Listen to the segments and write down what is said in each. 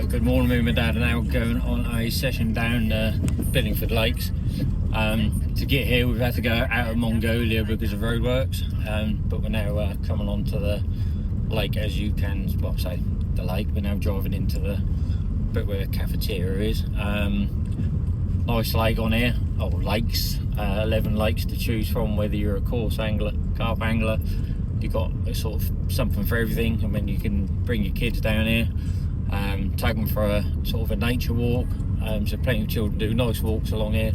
Good morning, me and my dad are now going on a session down Billingford Lakes. To get here we've had to go out of Mongolia because of roadworks, but we're now coming onto the lake, as you can say the lake. We're now driving into the bit where the cafeteria is. Nice lake on here, or lakes, 11 lakes to choose from, whether you're a coarse angler, carp angler. You've got sort of something for everything. I mean, you can bring your kids down here, take them for a sort of a nature walk, so plenty of children do nice walks along here.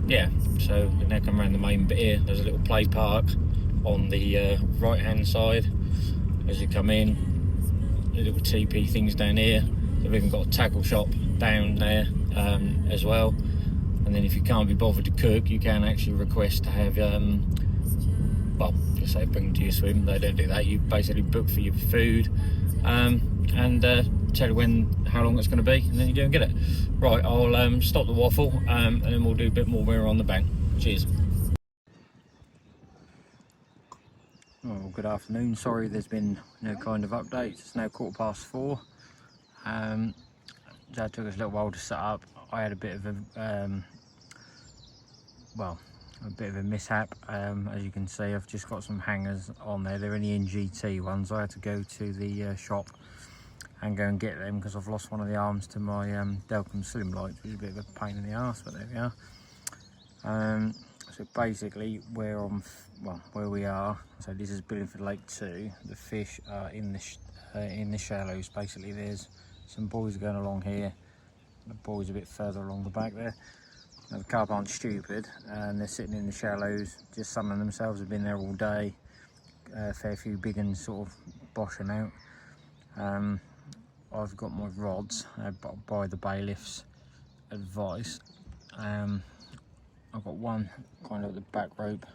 Yeah, so we now come around the main bit here. There's a little play park on the right hand side as you come in. The little TP things down here. They've even got a tackle shop down there as well. And then if you can't be bothered to cook, you can actually request to have well, just say bring them to your swim. They don't do that. You basically book for your food and tell you how long it's going to be, and then you go and get it. Right, I'll stop the waffle and then we'll do a bit more when we're on the bank. Cheers. Oh, good afternoon. Sorry there's been no kind of updates. It's now 4:15. Dad took us a little while to set up. I had a bit of a mishap. As you can see, I've just got some hangers on there. They're only NGT ones. I had to go to the shop and go and get them because I've lost one of the arms to my Delcom Slim lights, which is a bit of a pain in the arse, but there we are. So basically where we are, so this is Billingford Lake 2. The fish are in the shallows. Basically there's some buoys going along here, the buoys a bit further along the back there. Now, the carp aren't stupid and they're sitting in the shallows just sunning themselves. Have been there all day. A fair few big ones sort of boshing out. I've got my rods by the bailiff's advice. I've got one kind of the back rope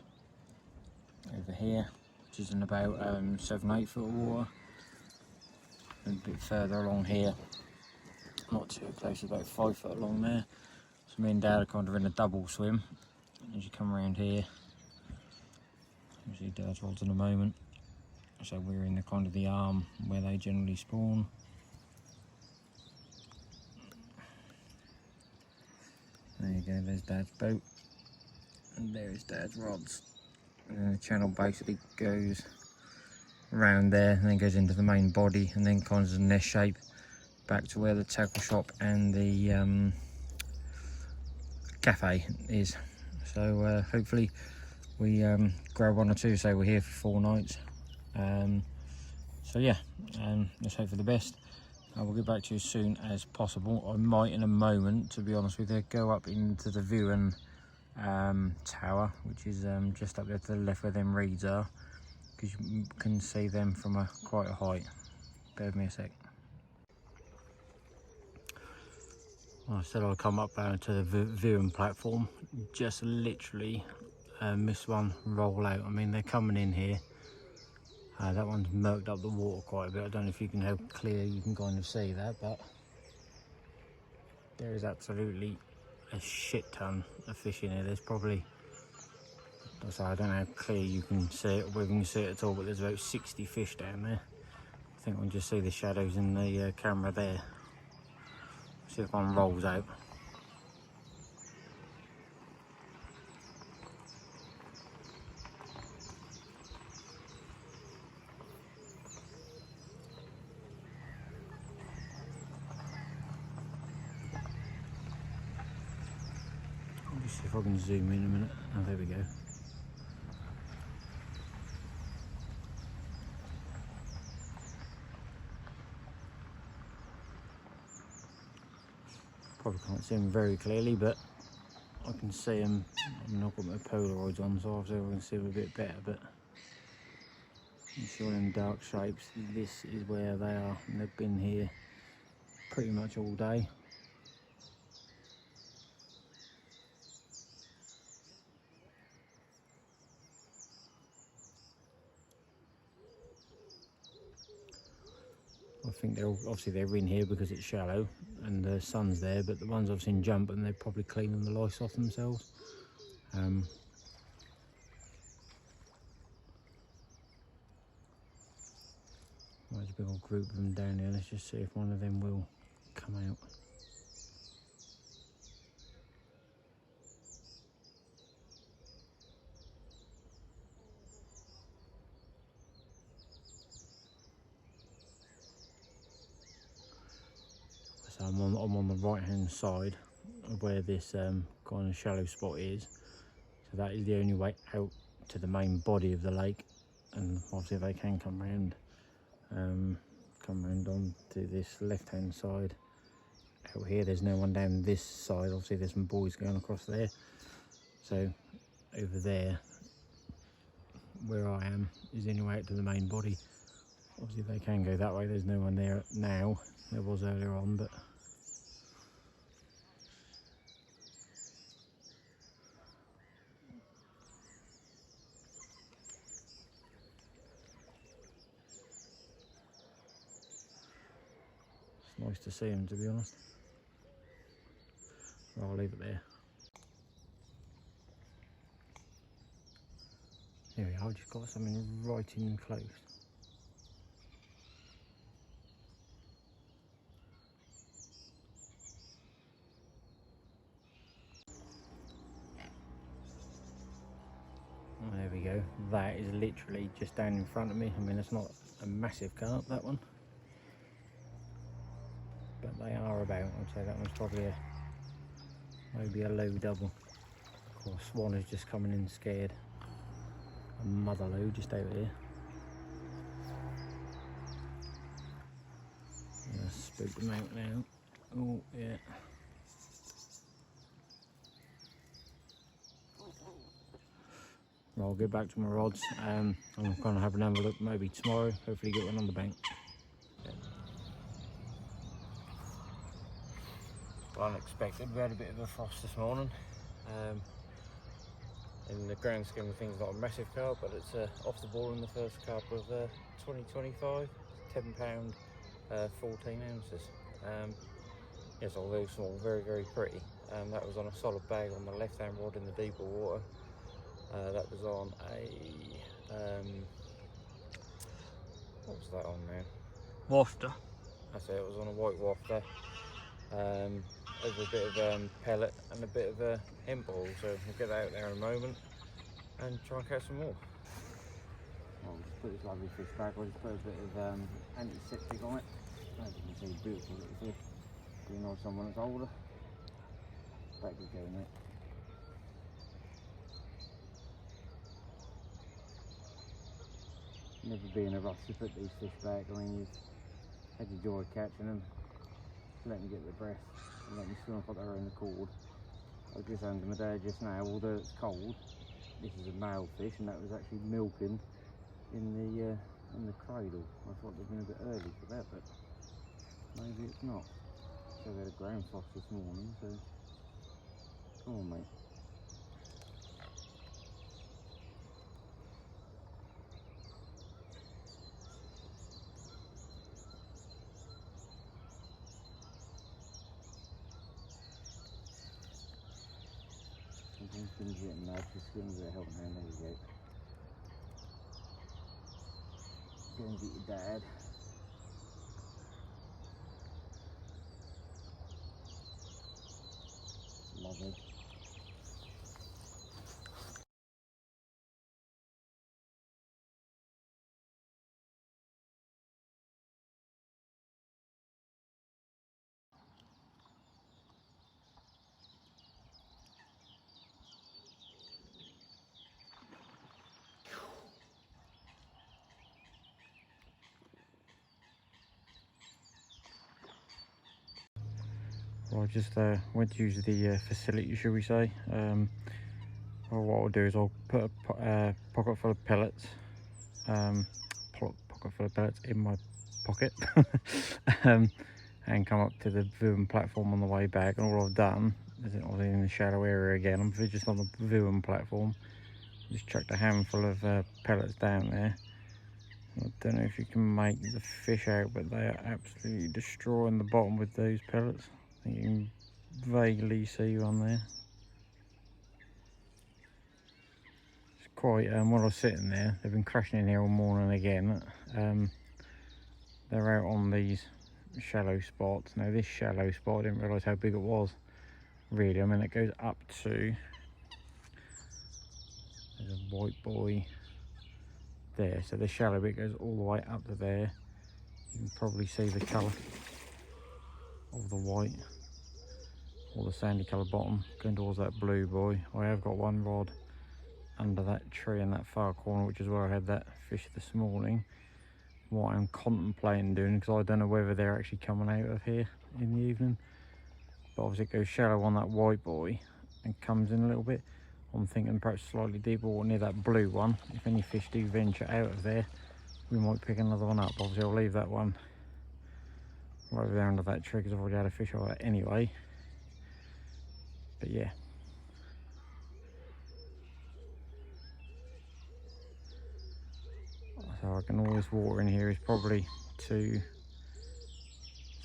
over here, which is in about 7-8 foot of water, and a bit further along here, not too close, about 5 foot along there. So me and Dad are kind of in a double swim. As you come around here, you'll see Dad's rods in a moment. So we're in the kind of the arm where they generally spawn. There you go, there's Dad's boat, and there's Dad's rods. And then the channel basically goes around there and then goes into the main body and then kind of in their shape back to where the tackle shop and the cafe is. So hopefully we grab one or two, so we're here for 4 nights. So yeah, let's hope for the best. I will get back to you as soon as possible. I might in a moment, to be honest with you, go up into the viewing tower, which is just up there to the left where them reeds are, because you can see them from quite a height. Bear with me a sec. I said I'll come up to the viewing platform. Just literally missed one roll out. I mean, they're coming in here. That one's murked up the water quite a bit. I don't know if you can how clear you can kind of see that, but there is absolutely a shit ton of fish in here. There's probably, I don't know how clear you can see it, or whether you can see it at all, but there's about 60 fish down there. I think I can just see the shadows in the camera there. See if one rolls out. Let me see if I can zoom in a minute. Oh, there we go. Probably can't see them very clearly, but I can see them. I mean, I've got my Polaroids on, so obviously I can see them a bit better, but you see all them dark shapes. This is where they are, and they've been here pretty much all day. I think they're in here because it's shallow and the sun's there, but the ones I've seen jump and they're probably cleaning the lice off themselves. There's a big old group of them down here. Let's just see if one of them will come out. So I'm on the right hand side of where this kind of shallow spot is. So that is the only way out to the main body of the lake, and obviously they can come round on to this left hand side. Out here there's no one down this side, obviously there's some boys going across there. So over there where I am is the only way out to the main body. Obviously they can go that way, there's no one there now, there was earlier on, but it's nice to see them, to be honest. I'll leave it there. Here we are, I've just got something right in close. Oh, there we go, that is literally just down in front of me. I mean, it's not a massive carp, that one, but they are about. I'd say that one's probably maybe a low double. Of course, swan is just coming in scared. A mother load just over here. Yeah, spook them out now. Oh yeah. Well, I'll get back to my rods. I'm going to have another look maybe tomorrow. Hopefully get one on the bank. Well, unexpected. We had a bit of a frost this morning. In the grand scheme of things, not a massive carp, but it's off the ball in the first carp of 2025. £10, 14 ounces. Yes, although small, very, very pretty. That was on a solid bag on the left-hand rod in the deeper water. That was on a what was that on now? Wafter. That's it. It was on a white wafter. Over a bit of pellet and a bit of a hemp ball. So we'll get out there in a moment and try and catch some more. Well, we'll just put this lovely fish back. I'll just put a bit of antiseptic on it. As you can see, beautiful little fish. You know, someone that's older. Back we go, mate. Never be in a rush to put these fish back. I mean, you've had your joy catching them, let them get the breath and let them swim up on their own accord. I just handed my dad just now, although it's cold, this is a male fish and that was actually milking in the cradle. I thought they'd been a bit early for that, but maybe it's not. So we had a ground frost this morning, so come on, mate. Sometimes skins getting mad, the skins are helping hand. There you go. Go and get your dad. Lovely. Well, I just went to use the facility, should we say. Well, what I'll do is I'll put a pocket full of pellets, in my pocket, and come up to the viewing platform on the way back. And all I've done is, obviously in the shallow area again, I'm just on the viewing platform, just chucked a handful of pellets down there. I don't know if you can make the fish out, but they are absolutely destroying the bottom with those pellets. I think you can vaguely see one there. It's quite, while I was sitting there, they've been crashing in here all morning again. they're out on these shallow spots. Now this shallow spot, I didn't realise how big it was really. I mean, it goes up to, there's a white buoy there, so the shallow bit goes all the way up to there. You can probably see the colour of the white, or the sandy colour bottom going towards that blue buoy. I have got one rod under that tree in that far corner, which is where I had that fish this morning. What I'm contemplating doing, because I don't know whether they're actually coming out of here in the evening, but obviously it goes shallow on that white buoy and comes in a little bit. I'm thinking perhaps slightly deeper or near that blue one. If any fish do venture out of there, we might pick another one up. Obviously I'll leave that one right over there under that tree because I've already had a fish on it anyway. But yeah, so I reckon all this water in here is probably 2-3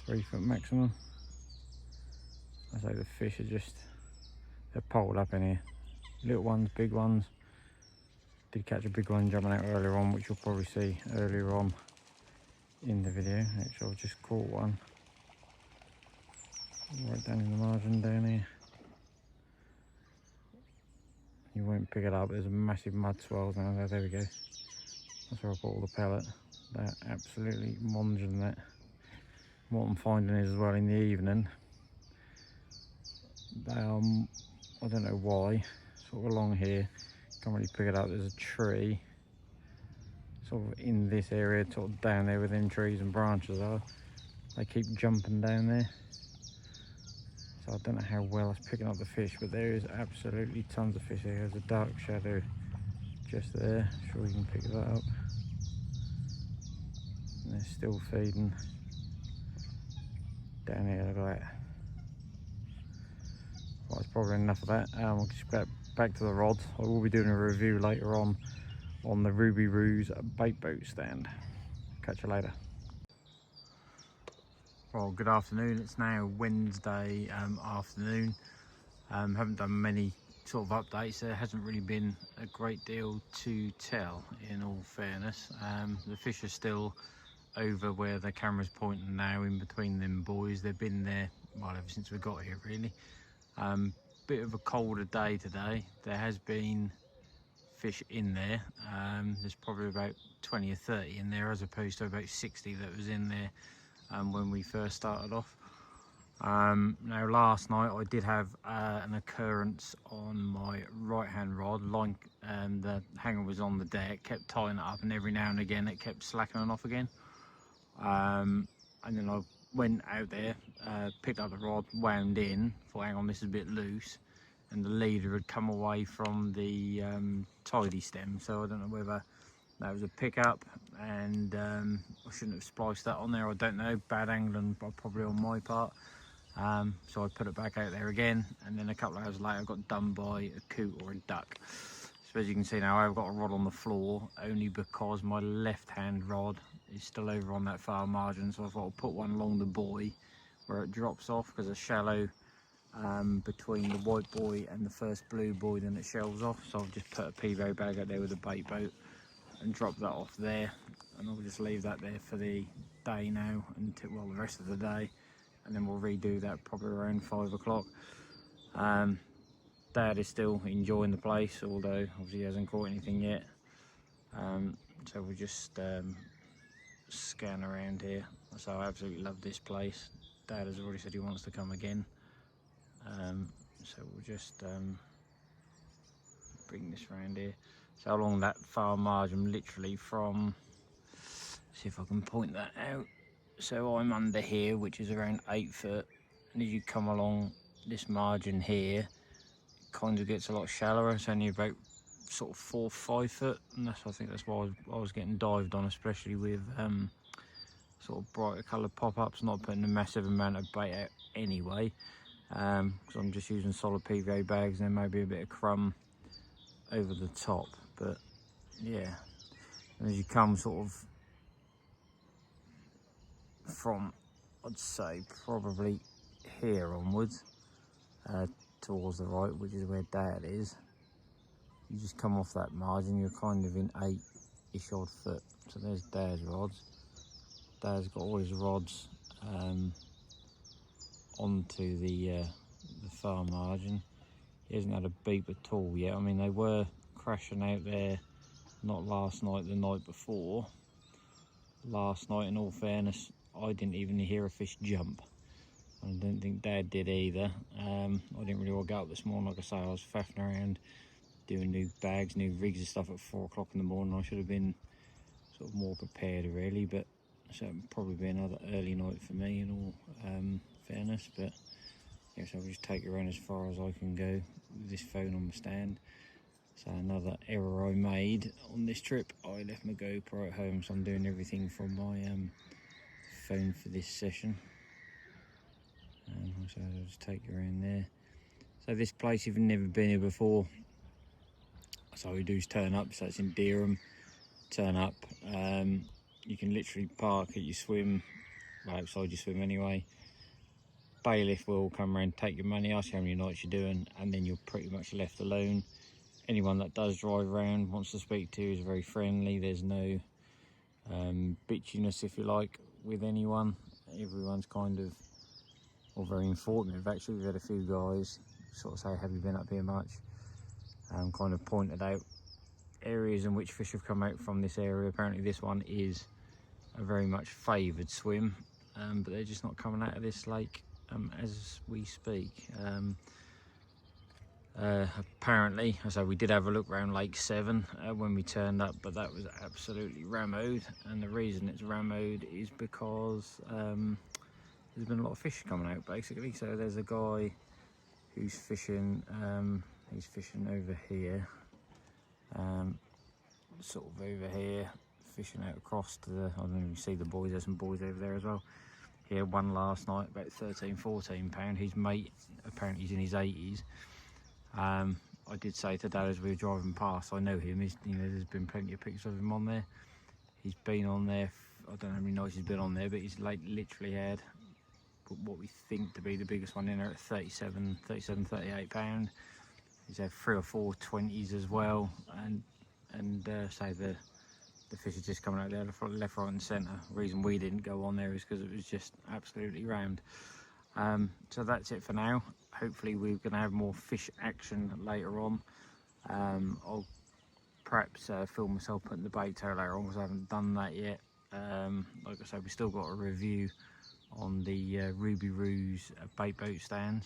foot maximum. I say the fish are just, they're piled up in here. Little ones, big ones. Did catch a big one jumping out earlier on, which you'll probably see earlier on in the video. Actually, I've just caught one right down in the margin down here. You won't pick it up, there's a massive mud swells now. There we go. That's where I put all the pellet. They're absolutely monging that. What I'm finding is as well in the evening, they are, I don't know why, sort of along here, can't really pick it up. There's a tree sort of in this area, sort of down there within trees and branches are. They keep jumping down there. So I don't know how well it's picking up the fish, but there is absolutely tons of fish there. There's a dark shadow just there. Sure you can pick that up. And they're still feeding down here, look at that. Well, that's probably enough of that. We'll just get back to the rods. I will be doing a review later on the Ruby Ruse bait boat stand. Catch you later. Well, good afternoon. It's now Wednesday afternoon. Haven't done many sort of updates. There hasn't really been a great deal to tell, in all fairness. The fish are still over where the camera's pointing now, in between them buoys. They've been there, well, ever since we got here really. Bit of a colder day today. There has been fish in there. There's probably about 20 or 30 in there, as opposed to about 60 that was in there when we first started off. Now last night I did have an occurrence on my right hand rod. Line, the hanger was on the deck, kept tying it up, and every now and again it kept slackening off again. And then I went out there, picked up the rod, wound in, thought hang on, this is a bit loose, and the leader had come away from the tidy stem. So I don't know whether that was a pickup, and I shouldn't have spliced that on there. I don't know, bad angling probably on my part. So I put it back out there again, and then a couple of hours later I got done by a coot or a duck. So as you can see now, I've got a rod on the floor only because my left hand rod is still over on that far margin. So I thought I'll put one along the buoy where it drops off, because it's shallow between the white buoy and the first blue buoy, then it shelves off. So I've just put a PVO bag out there with a bait boat and drop that off there, and I'll just leave that there for the day now, until, well, the rest of the day, and then we'll redo that probably around 5 o'clock. Dad is still enjoying the place, although obviously he hasn't caught anything yet. So we'll just scan around here. So I absolutely love this place. Dad has already said he wants to come again. So we'll just bring this around here. So along that far margin, literally from, see if I can point that out. So I'm under here, which is around 8 foot, and as you come along this margin here, it kind of gets a lot shallower. It's only about sort of 4 or 5 foot, and I think that's why I was getting dived on, especially with sort of brighter coloured pop-ups. Not putting a massive amount of bait out anyway, because I'm just using solid PVA bags and then maybe a bit of crumb over the top. But yeah, and as you come sort of from, I'd say probably here onwards, towards the right, which is where Dad is, you just come off that margin, you're kind of in 8-ish odd foot. So there's Dad's rods. Dad's got all his rods onto the far margin. He hasn't had a beep at all yet. I mean, they were crashing out there, not last night, the night before. Last night, in all fairness, I didn't even hear a fish jump. I don't think Dad did either. I didn't really want to go up this morning. Like I say, I was faffing around doing new bags, new rigs and stuff at 4 o'clock in the morning. I should have been sort of more prepared really, but so it'll probably be another early night for me in all fairness. But yes, I'll just take it around as far as I can go with this phone on my stand. So another error I made on this trip, I left my GoPro at home, so I'm doing everything from my phone for this session. So I'll just take you around there. So this place, if you've never been here before, so we do is turn up, so it's in Dereham, turn up. You can literally park at your swim, well, outside your swim anyway. Bailiff will come around, take your money, ask you how many nights you're doing, and then you're pretty much left alone. Anyone that does drive around, wants to speak to you, is very friendly. There's no bitchiness, if you like, with anyone. Everyone's kind of, or very informative actually. We've had a few guys sort of say, have you been up here much? Kind of pointed out areas in which fish have come out from this area. Apparently this one is a very much favoured swim, but they're just not coming out of this lake as we speak. Apparently, so we did have a look around Lake 7 when we turned up, but that was absolutely rammed, and the reason it's rammed is because there's been a lot of fish coming out basically. So there's a guy who's fishing, he's fishing over here, sort of over here, fishing out across to the, I don't know if you see the boys, there's some boys over there as well. He had one last night, about 13-14 pound. His mate, apparently he's in his 80s. I did say to Dad as we were driving past, I know him, you know, there's been plenty of pictures of him on there. He's been on there, I don't know how many nights he's been on there, but he's like literally had what we think to be the biggest one in there at 38 pound. He's had 3 or 4 20s as well, and say the fish is just coming out there left, right and centre. The reason we didn't go on there is because it was just absolutely rammed. So that's it for now. Hopefully we're going to have more fish action later on. I'll perhaps film myself putting the bait tail later on, because I haven't done that yet. Like I said, we've still got a review on the Ruby Ruse bait boat stand,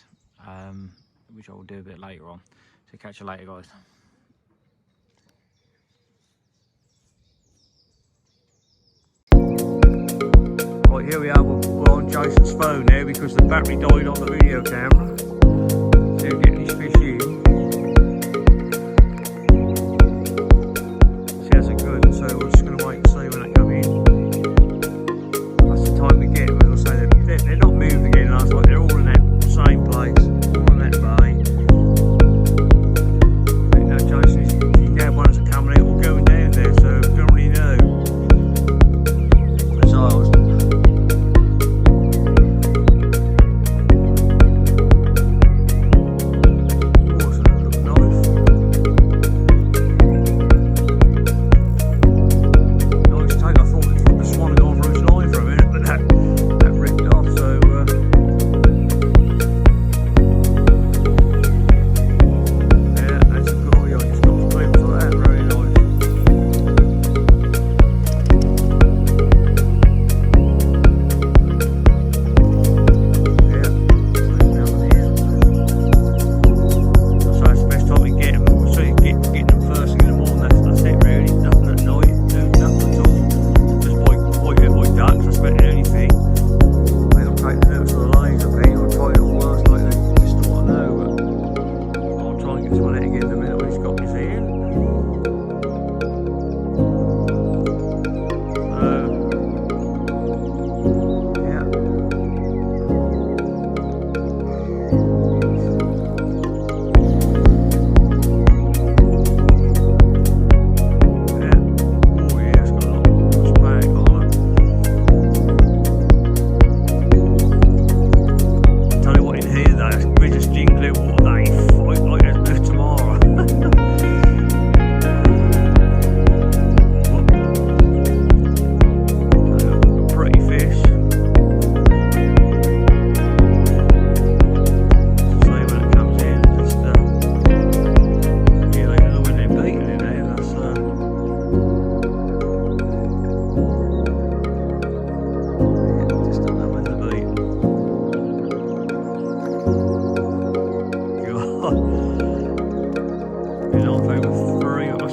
which I'll do a bit later on. So catch you later, guys. Right, here we are, we're on Jason's phone now because the battery died on the video camera. So we're getting these fish in. See, that's good, so we're just going to wait and see when they come in. That's the time to get them, as I say, they're not moved again last night, they're all in that same place, all in that bay. I know Jason's, you have ones that are coming out or going down there, so we don't really know. So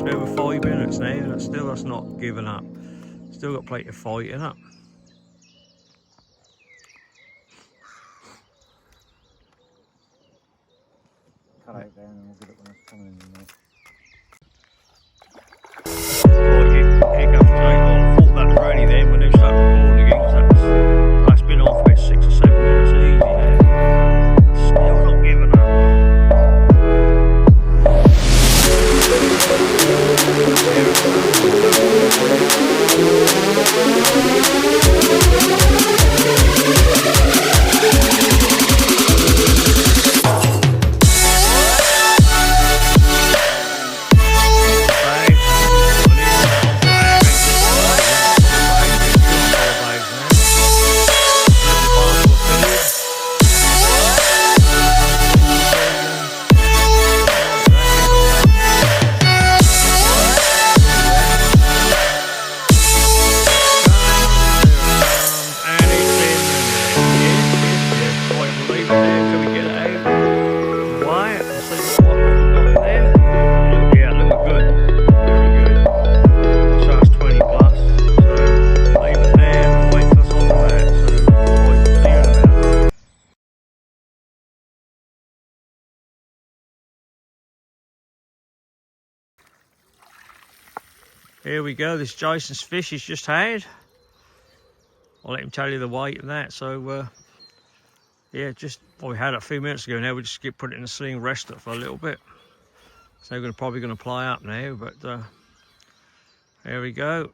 been over 5 minutes now. That's not giving up. Still got plenty of fighting up. Cut out there and we'll get it when it's coming in there. Right, here comes Jake. I thought that was ready then when they start recording again, because that's been on for about 6 or 7 minutes easy now. Still not giving up. Here we go, this Jason's fish he's just had. I'll let him tell you the weight and that. So yeah, we had it a few minutes ago. Now we just put it in the sling, rest it for a little bit. So we're probably going to ply up now, but there we go.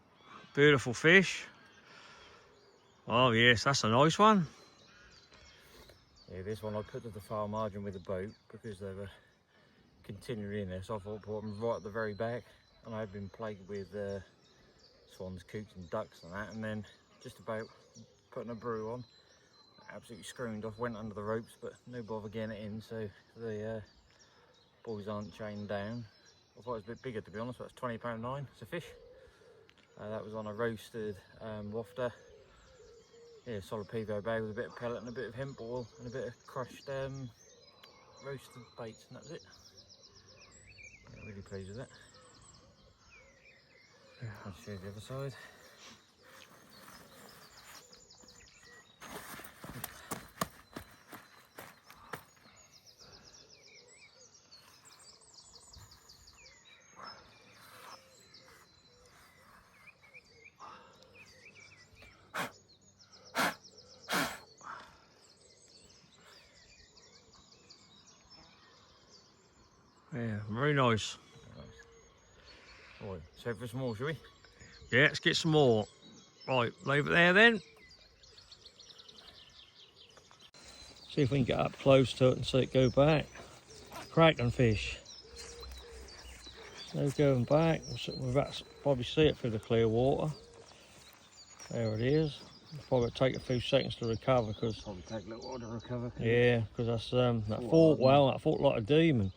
Beautiful fish. Oh yes, that's a nice one. Yeah, this one I put to the far margin with the boat because they were continually in there, so I thought I'd put them right at the very back. And I've been plagued with swans, coots and ducks and that, and then just about putting a brew on, absolutely screamed off, went under the ropes, but no bother getting it in, so the boys aren't chained down. I thought it was a bit bigger, to be honest, but it's £20.9, it's a fish. That was on a roasted wafter. Yeah, solid pivo bag with a bit of pellet and a bit of hemp oil and a bit of crushed roasted baits, and that was it. Yeah, really pleased with it. I'll show you the other side. Yeah, very nice. Right, so for some more, shall we? Yeah, let's get some more. Right, leave it there then. See if we can get up close to it and see it go back. Cracking fish. No going back. We'll probably see it through the clear water. There it is. It'll probably take a few seconds to recover because Probably take a little while to recover. yeah, because that's that fought like a demon.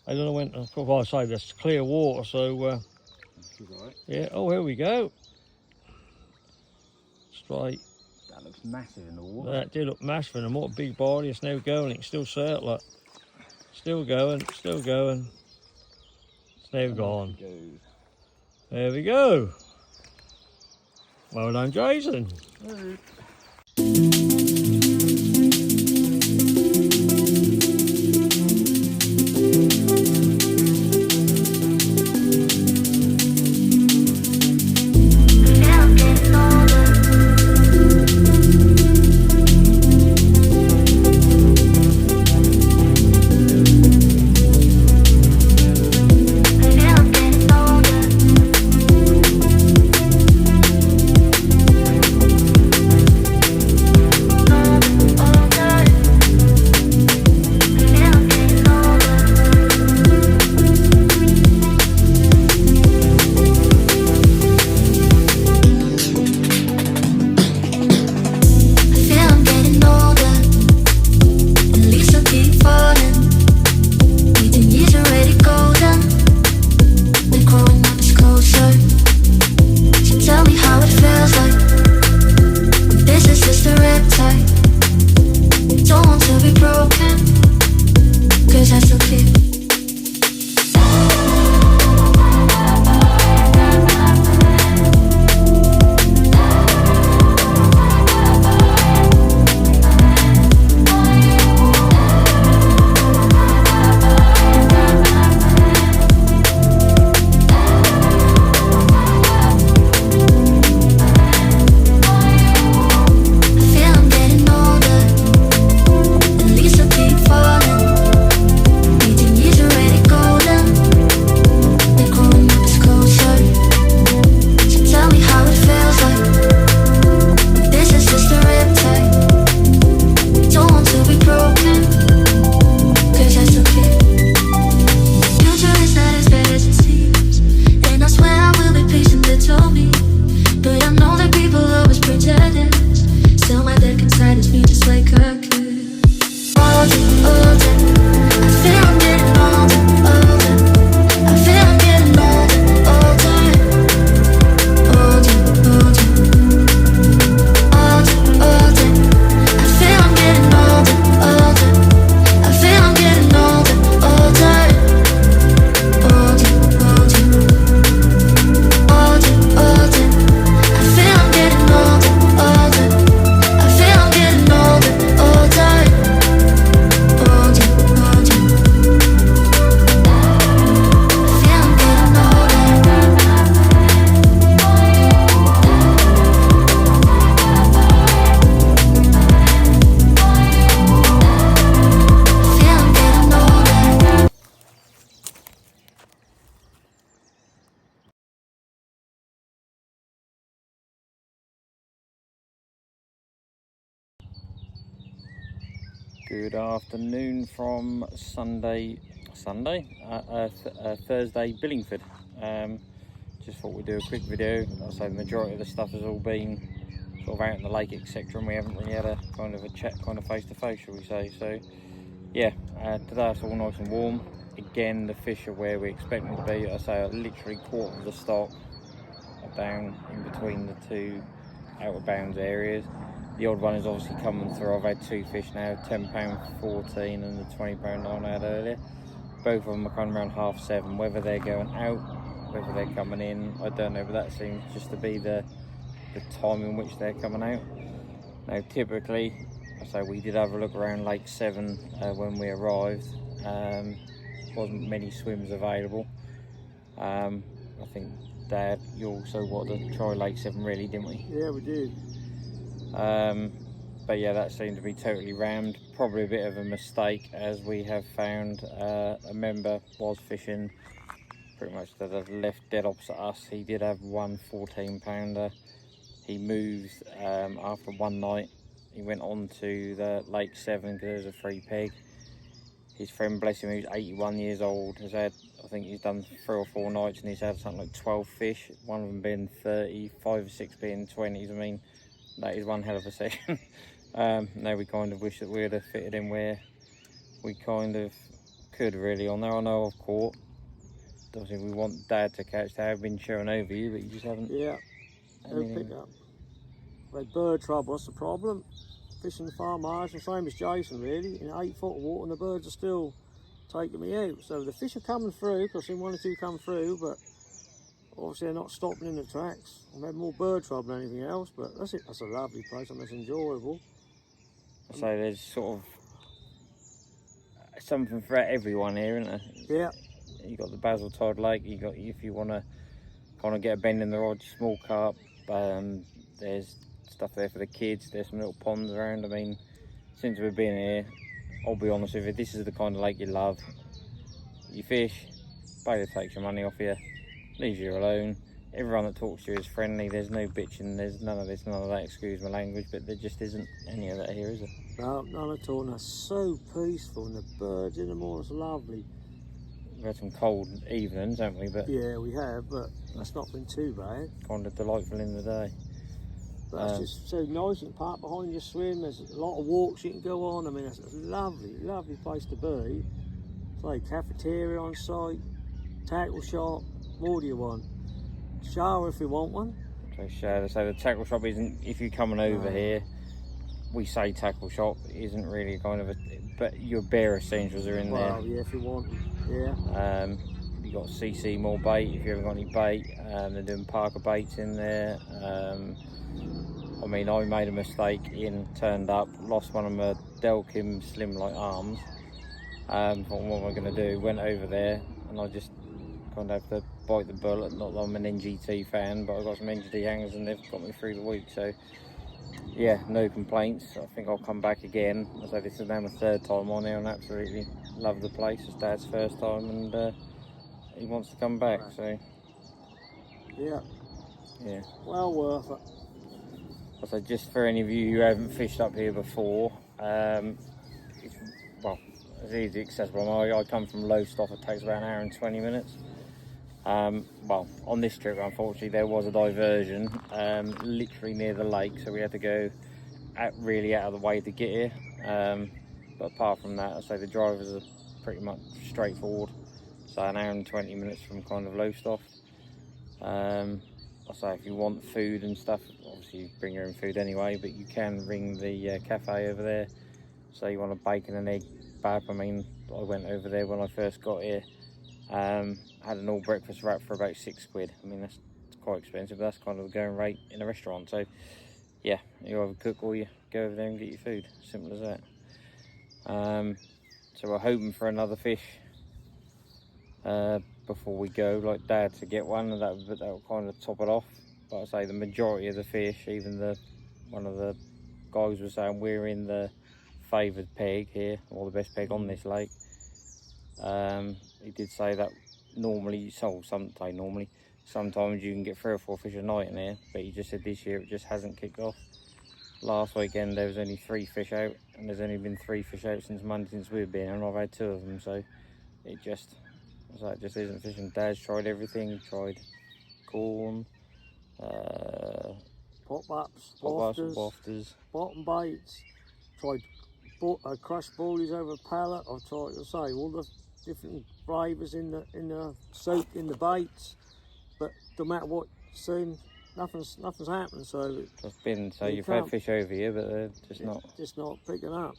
I don't know when. Well, I say that's clear water, so Right. yeah. Oh, here we go. Straight. That looks massive in the water. That did look massive, and what a big body. It's now going. It can still circle it. Still going. Still going. It's now gone. There we go. Well done, Jason. Good afternoon from Thursday, Billingford. Just thought we'd do a quick video. I'll say the majority of the stuff has all been sort of out in the lake, etc., and we haven't really had a kind of a chat, kind of face to face, shall we say. So yeah, today it's all nice and warm. Again, the fish are where we expect them to be. I say literally quarter of the stock are down in between the two out of bounds areas. The odd one is obviously coming through. I've had two fish now, £10.14 and the £20 I had earlier. Both of them are kind of around 7:30. Whether they're going out, whether they're coming in, I don't know, but that seems just to be the time in which they're coming out. Now typically, I say we did have a look around Lake 7 when we arrived. Wasn't many swims available. I think Dad, you also wanted to try Lake 7 really, didn't we? Yeah, we did. But yeah, that seemed to be totally rammed. Probably a bit of a mistake, as we have found a member was fishing pretty much to the left, dead opposite us. He did have one 14-pounder. He moved after one night. He went on to the Lake 7 because there was a free peg. His friend, bless him, who's 81 years old, has had, I think he's done 3 or 4 nights and he's had something like 12 fish, one of them being 30, 5 or 6 being 20s. I mean, that is one hell of a session. Now we kind of wish that we would have fitted in where we kind of could really on there. I know I've caught. Obviously we want Dad to catch. They have been showing over you, but you just haven't. Yeah, no pick up. Like bird trouble, that's the problem. Fishing far margin, same as Jason really, in 8 foot of water, and the birds are still taking me out. So the fish are coming through, because I've seen 1 or 2 come through, but obviously they're not stopping in the tracks. I've had more bird trouble than anything else, but that's it. That's a lovely place and it's enjoyable. So there's sort of something for everyone here, isn't there? Yeah. You got the Basil Tide Lake. You got, if you want to kind of get a bend in the rod, small carp. There's stuff there for the kids. There's some little ponds around. I mean, since we've been here, I'll be honest with you, this is the kind of lake you love. You fish, bailiff takes your money off you, leaves you alone. Everyone that talks to you is friendly. There's no bitching. There's none of this, none of that. Excuse my language, but there just isn't any of that here, is there? No, none at all. And it's so peaceful, and the birds in the morning, it's lovely. We've had some cold evenings, haven't we? But yeah, we have, but that's not been too bad. Kind of delightful in the day. But it's just so nice. You can park behind your swim. There's a lot of walks you can go on. I mean, it's a lovely, lovely place to be. It's like cafeteria on site, tackle shop. What do you want? Shower if you want one. So shower. So the tackle shop isn't. If you're coming over here, we say tackle shop isn't really kind of a. But your bare essentials are in there. Well, yeah, if you want. Yeah. You got CC more bait if you haven't got any bait. They're doing Parker baits in there. I mean, I made a mistake turned up, lost one of my Delkim Slim Light arms. Thought, what am I going to do? Went over there and I just kind of have to bite the bullet. Not that I'm an NGT fan, but I got some NGT hangers and they've got me through the week. So yeah, no complaints. I think I'll come back again. I say this is now my 3rd time on here and absolutely love the place. It's Dad's first time and he wants to come back. So yeah, well worth it. So just for any of you who haven't fished up here before, it's easy accessible. I come from Lowestoft. It takes about an hour and 20 minutes. Well, on this trip, unfortunately, there was a diversion literally near the lake, so we had to go really out of the way to get here. But apart from that, I say the drivers are pretty much straightforward. So an hour and 20 minutes from kind of Lowestoft. I say if you want food and stuff, obviously you bring your own food anyway, but you can ring the cafe over there. So you want a bacon and egg bab. I mean, I went over there when I first got here. Had an all breakfast wrap for about £6. I mean, that's quite expensive, but that's kind of the going rate in a restaurant. So yeah, you either cook or you go over there and get your food. Simple as that. So we're hoping for another fish before we go, like Dad to get one, and that will kind of top it off. But I say the majority of the fish, even one of the guys was saying we're in the favoured peg here, or the best peg on this lake. He did say that sometimes you can get 3 or 4 fish a night in here, but he just said this year it just hasn't kicked off. last weekend there was only 3 fish out, and there's only been 3 fish out since Monday since we've been, and I've had 2 of them, so it just isn't fishing. Dad's tried everything. He tried corn, Pop-ups, wafters, bottom baits, tried crushed boilies over a pallet. I've tried to say all the different flavours in the soup, in the baits, but no matter what soon, nothing's happened. So it's been, so you've had fish over here, but they're just not picking up.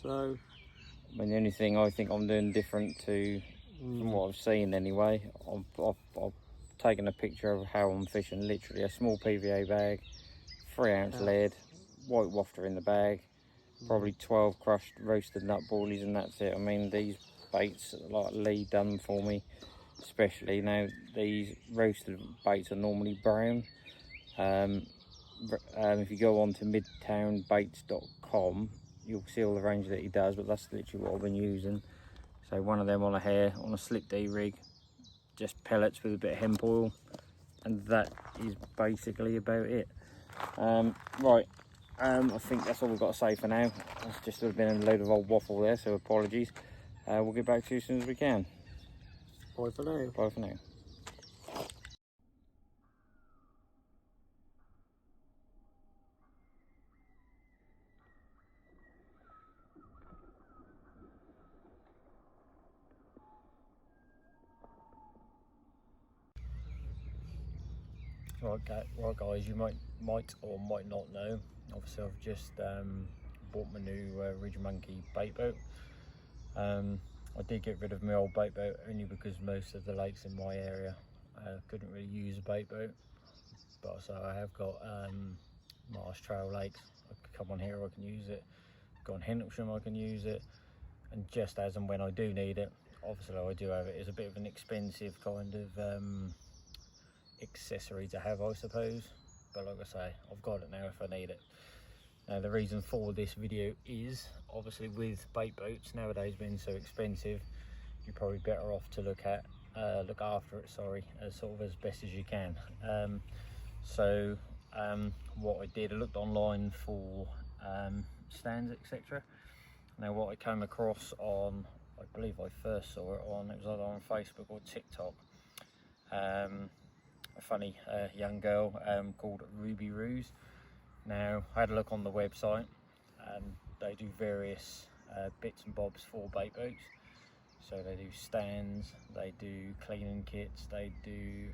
So I mean, the only thing I think I'm doing different to from what I've seen anyway, I've taken a picture of how I'm fishing. Literally a small PVA bag, 3-ounce lead, white wafter in the bag, probably 12 crushed roasted nut boilies, and that's it. I mean, these baits, like Lee done for me, especially now, these roasted baits are normally brown. If you go on to midtownbaits.com, you'll see all the range that he does, but that's literally what I've been using. So one of them on a hair, on a slip D rig, just pellets with a bit of hemp oil, and that is basically about it. Right, I think that's all we've got to say for now. That's just would have been a load of old waffle there, so apologies. We'll get back to you as soon as we can. Bye for now. Bye for now. Right guys, you might or might not know, obviously I've just bought my new Ridge Monkey bait boat. I did get rid of my old bait boat only because most of the lakes in my area couldn't really use a bait boat, but so I have got Marsh Trail Lakes. I could come on here, I can use it. Go on Hentelsham, I can use it, and just as and when I do need it, obviously I do have it. It's a bit of an expensive kind of accessory to have, I suppose, but like I say, I've got it now if I need it. Now the reason for this video is obviously with bait boats nowadays being so expensive, you're probably better off to look after it, sorry, as sort of as best as you can. What I did, I looked online for stands, etc. Now what I came across on, I believe I first saw it was either on Facebook or TikTok, a funny young girl called Ruby Ruse. Now I had a look on the website, and they do various bits and bobs for bait boats. So they do stands, they do cleaning kits, they do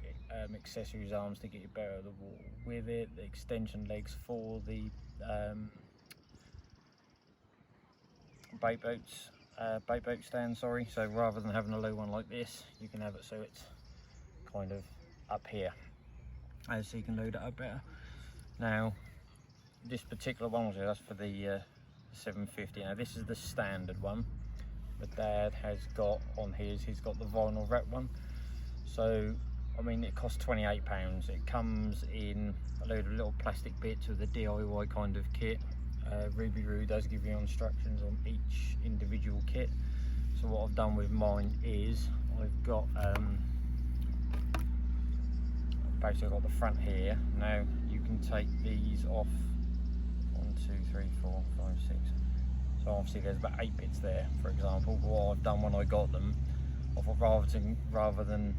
accessories arms to get you better at the water with it, the extension legs for the bait boat stand, sorry. So rather than having a low one like this, you can have it so it's kind of up here, so you can load it up better. Now this particular one, that's for the 750. Now this is the standard one, but Dad has got on his, he's got the vinyl wrap one. So I mean, it costs £28. It comes in a load of little plastic bits with a DIY kind of kit. Ruby Roo does give you instructions on each individual kit. So what I've done with mine is I've got basically got the front here. Now you can take these off. 1, 2, 3, 4, 5, 6. So obviously there's about 8 bits there, for example. But what I've done when I got them, I thought rather than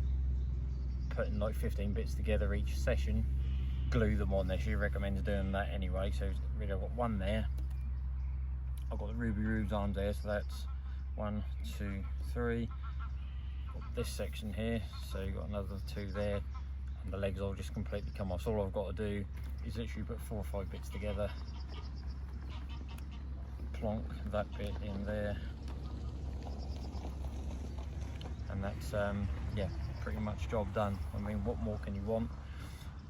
putting like 15 bits together each session, glue them on there. She recommends doing that anyway. So really I've got one there. I've got the Ruby Roos arms there, so that's 1, 2, 3. Got this section here, so you've got another 2 there, and the legs will just completely come off. So all I've got to do is literally put 4 or 5 bits together, plonk that bit in there, and that's yeah, pretty much job done. I mean, what more can you want?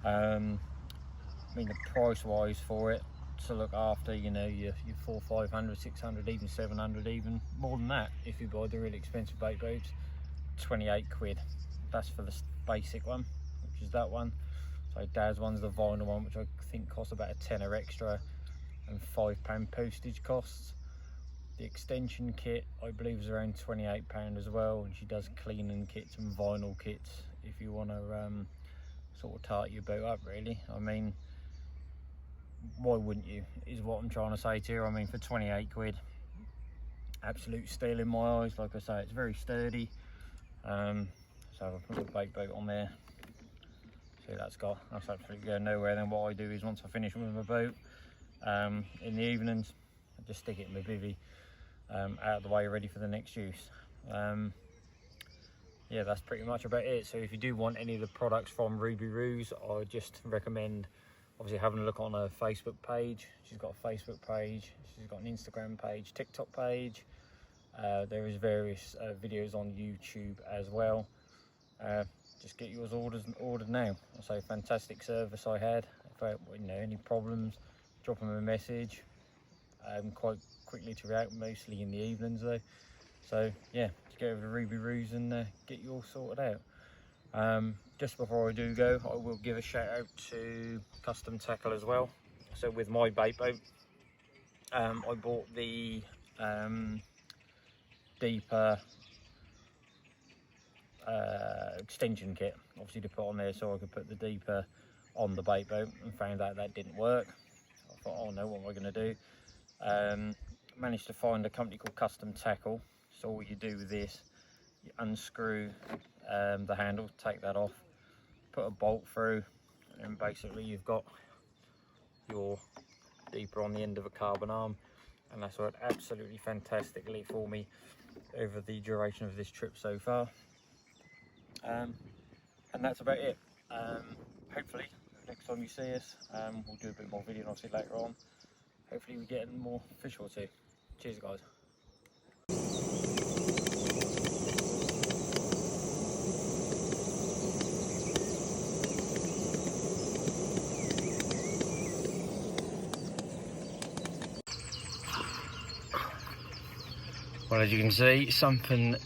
I mean, the price wise for it to look after, you know, your 400, 500, 600, even 700, even more than that if you buy the really expensive bait boats. 28 quid. That's for the basic one, which is that one. So Dad's one's the vinyl one, which I think costs about a tenner extra, and £5 postage costs. The extension kit I believe is around £28 as well, and she does cleaning kits and vinyl kits if you want to sort of tart your boat up, really. I mean, why wouldn't you, is what I'm trying to say to you. I mean, for 28 quid, absolute steal in my eyes. Like I say, it's very sturdy. So I'll put the bait boat on there. See, that's absolutely going nowhere. Then what I do is, once I finish with my boat, in the evenings, I just stick it in my bivvy, out of the way, ready for the next use. Yeah, that's pretty much about it. So if you do want any of the products from Ruby Ruse, I just recommend obviously having a look on her Facebook page. She's got a Facebook page, she's got an Instagram page, TikTok page. There is various videos on YouTube as well. Just get yours ordered now. So fantastic service I had. If I, any problems, drop them a message. Quite quickly to react, mostly in the evenings though. So yeah, just go over to Ruby Ruse and get you all sorted out. Just before I do go, I will give a shout out to Custom Tackle as well. So with my bait boat, I bought the deeper extension kit, obviously, to put on there so I could put the deeper on the bait boat, and found out that didn't work. I thought, oh no, what am I going to do? Managed to find a company called Custom Tackle. So all you do with this, you unscrew the handle, take that off, put a bolt through, and basically you've got your deeper on the end of a carbon arm, and that's worked absolutely fantastically for me over the duration of this trip so far. And that's about it. Hopefully next time you see us, we'll do a bit more video, and obviously later on hopefully we get more fish or two. Cheers guys. Well, as you can see, something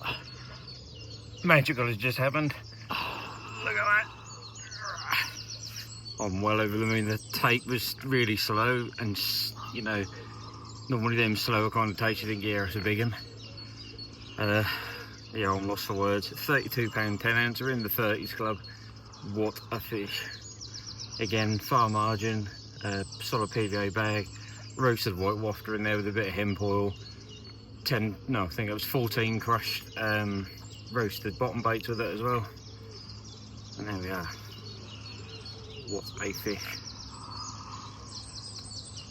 magical has just happened. Look at that. I'm well over the moon. The take was really slow, and normally them slower kind of takes you think, yeah, it's a big one. Yeah, I'm lost for words. £32 10 ounce, we're in the 30s club. What a fish. Again, far margin, solid PVA bag, roasted white wafter in there with a bit of hemp oil. I think it was 14 crushed roasted bottom baits with it as well. And there we are. What a fish.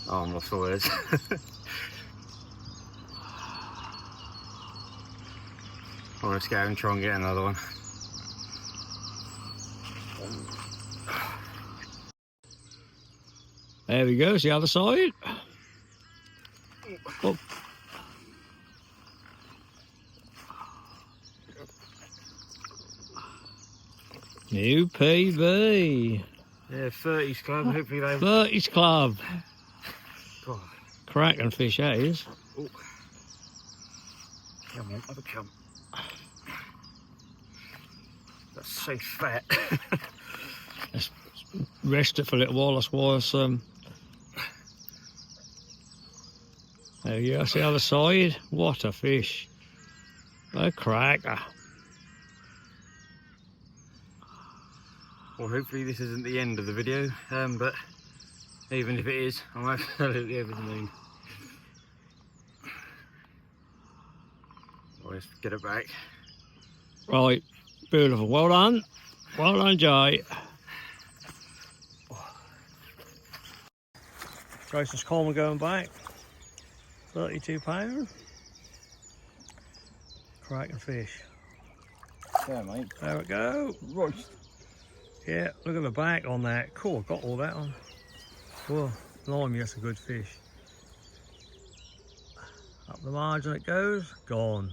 Oh, I'm lost for words. Well, let's go and try and get another one. There we go, it's the other side. Oh. New PB. Yeah, 30s club, hopefully they... 30s club. God. Cracking fish, that is. Oh. Come on, have a come. That's so fat. Let's rest it for a little while, that's why it's there you go, that's the other side. What a fish. A cracker. Well, hopefully this isn't the end of the video, but even if it is, I'm absolutely over the moon. Well, let's get it back. Right, beautiful, well done. Well done, Jay. Jason's Coleman going back. £32. Cracking fish. Yeah, mate. There we go. Roast. Yeah, look at the back on that. Cool, got all that on. Whoa, blimey, that's a good fish. Up the margin it goes, gone.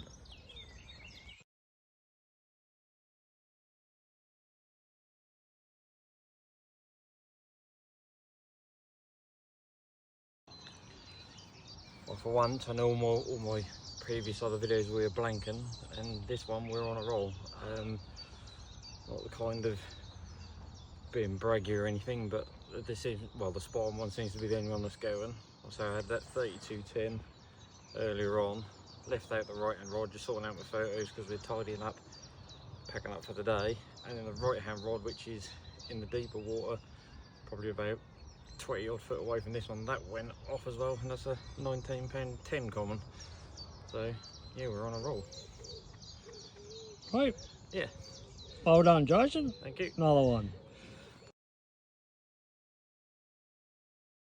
Well, for once, I know all my previous other videos we were blanking, and this one we're on a roll. Not the kind of being braggy or anything, but this is, well, the spot on one seems to be the only one that's going. So I had that 3210 earlier on, left out the right hand rod, just sorting out my photos because we're tidying up, packing up for the day, and then the right hand rod, which is in the deeper water, probably about 20 odd foot away from this one. That went off as well, and that's a £19.10 common. So yeah, we're on a roll. Right. Yeah. Well done, Jason. Thank you. Another one.